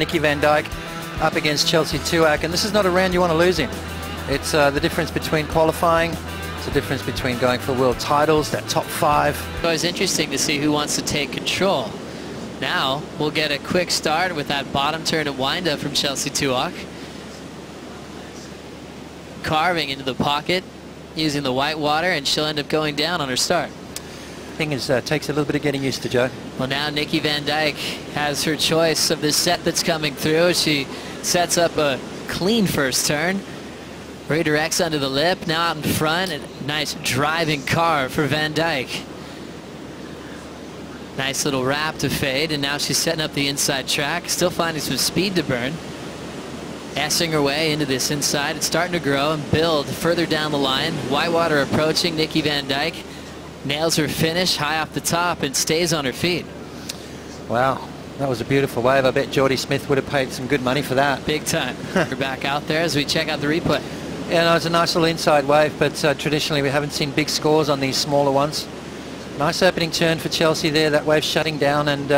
Nikki Van Dijk up against Chelsea Tuach, and this is not a round you want to lose in. It's the difference between qualifying, it's the difference between going for world titles, that top 5. It was interesting to see who wants to take control. Now we'll get a quick start with that bottom turn and wind up from Chelsea Tuach. Carving into the pocket using the white water, and she'll end up going down on her start. Thing is, takes a little bit of getting used to, Joe. Well, now Nikki Van Dijk has her choice of this set that's coming through. She sets up a clean first turn, redirects under the lip, now out in front, and nice driving carve for Van Dijk. Nice little wrap to fade, and now she's setting up the inside track, still finding some speed to burn. S-ing her way into this inside. It's starting to grow and build further down the line. Whitewater approaching. Nikki Van Dijk nails her finish high off the top and stays on her feet. Wow, that was a beautiful wave. I bet Geordie Smith would have paid some good money for that. Big time. We're back out there as we check out the replay. Yeah, no, it's a nice little inside wave, but traditionally we haven't seen big scores on these smaller ones. Nice opening turn for Chelsea there. That wave shutting down and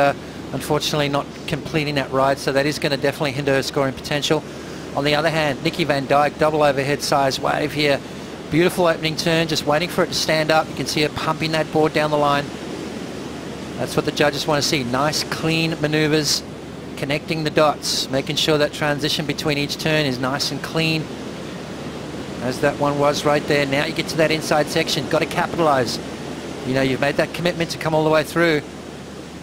unfortunately not completing that ride, so that is going to definitely hinder her scoring potential. On the other hand, Nikki Van Dijk, double overhead size wave here. Beautiful opening turn, just waiting for it to stand up. You can see her pumping that board down the line. That's what the judges want to see. Nice, clean maneuvers, connecting the dots, making sure that transition between each turn is nice and clean, as that one was right there. Now you get to that inside section, got to capitalize. You know, you've made that commitment to come all the way through.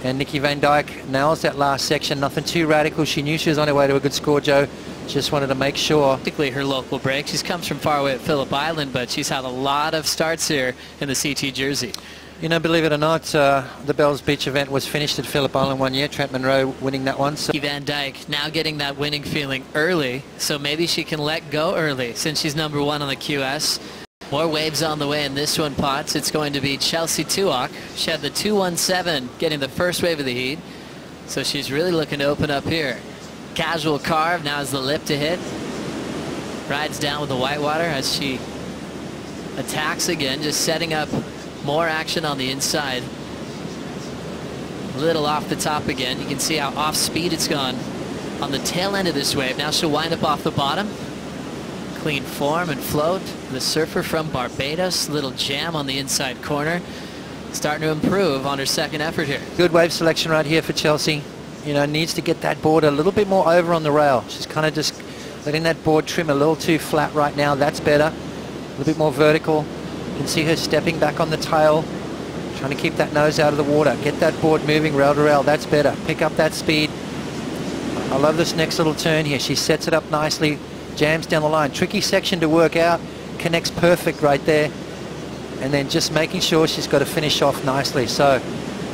And Nikki Van Dijk nails that last section. Nothing too radical. She knew she was on her way to a good score, Joe. Just wanted to make sure. Particularly her local break. She comes from far away at Phillip Island, but she's had a lot of starts here in the CT jersey. You know, believe it or not, the Bells Beach event was finished at Phillip Island one year. Trent Monroe winning that one. So. Nikki Van Dijk now getting that winning feeling early, so maybe she can let go early since she's #1 on the QS. More waves on the way in this one, Potts. It's going to be Chelsea Tuach. She had the 217 getting the first wave of the heat, so she's really looking to open up here. Casual carve, now is the lip to hit. Rides down with the whitewater as she attacks again, just setting up more action on the inside. Little off the top again. You can see how off speed it's gone on the tail end of this wave. Now she'll wind up off the bottom. Clean form and float. The surfer from Barbados, little jam on the inside corner. Starting to improve on her second effort here. Good wave selection right here for Chelsea. You know, needs to get that board a little bit more over on the rail. She's kind of just letting that board trim a little too flat right now. That's better. A little bit more vertical. You can see her stepping back on the tail, trying to keep that nose out of the water. Get that board moving rail to rail. That's better. Pick up that speed. I love this next little turn here. She sets it up nicely, jams down the line. Tricky section to work out. Connects perfect right there. And then just making sure she's got to finish off nicely. So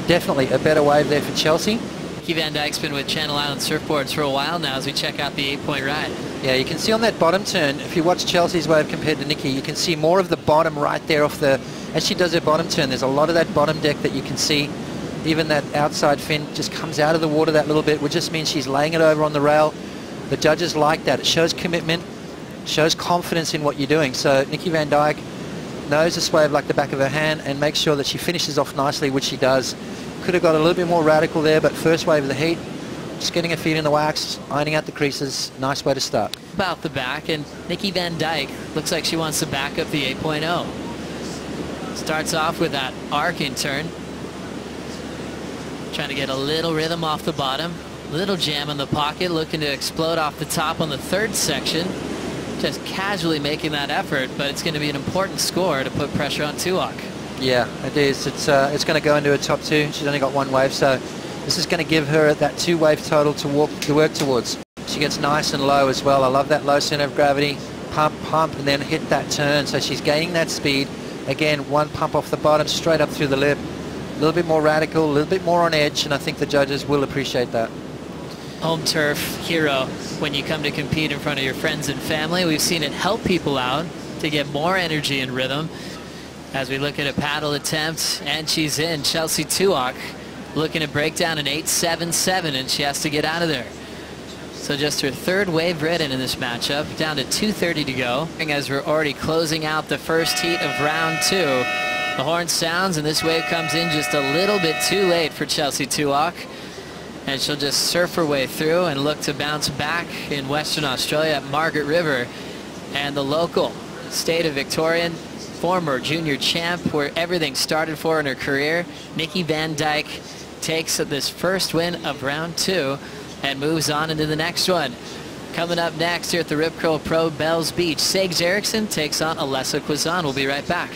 definitely a better wave there for Chelsea. Nikki Van Dijk's been with Channel Island Surfboards for a while now as we check out the 8-point ride. Yeah, you can see on that bottom turn, if you watch Chelsea's wave compared to Nikki, you can see more of the bottom right there off the, as she does her bottom turn, there's a lot of that bottom deck that you can see. Even that outside fin just comes out of the water that little bit, which just means she's laying it over on the rail. The judges like that. It shows commitment, shows confidence in what you're doing. So Nikki Van Dijk knows this wave like the back of her hand and makes sure that she finishes off nicely, which she does. Could have got a little bit more radical there, but first wave of the heat, just getting her feet in the wax, ironing out the creases, nice way to start. About the back, and Nikki Van Dijk looks like she wants to back up the 8.0. Starts off with that arcing turn. Trying to get a little rhythm off the bottom. Little jam in the pocket, looking to explode off the top on the third section. Just casually making that effort, but it's going to be an important score to put pressure on Tuach. Yeah, it is. It's going to go into a top 2. She's only got one wave, so this is going to give her that 2 wave total to work towards. She gets nice and low as well. I love that low center of gravity. Pump, pump, and then hit that turn. So she's gaining that speed. Again, one pump off the bottom, straight up through the lip. A little bit more radical, a little bit more on edge, and I think the judges will appreciate that. Home turf hero when you come to compete in front of your friends and family. We've seen it help people out to get more energy and rhythm. As we look at a paddle attempt, and she's in. Chelsea Tuach looking to break down an 8.77, and she has to get out of there. So just her third wave ridden in this matchup, down to 2:30 to go. As we're already closing out the first heat of round 2, the horn sounds, and this wave comes in just a little bit too late for Chelsea Tuach. and she'll just surf her way through and look to bounce back in Western Australia at Margaret River. And the local state of Victorian, former junior champ, where everything started for in her career, Nikki Van Dijk, takes this first win of round 2 and moves on into the next one. Coming up next here at the Rip Curl Pro Bells Beach, Sags Eriksson takes on Alessa Quizan. We'll be right back.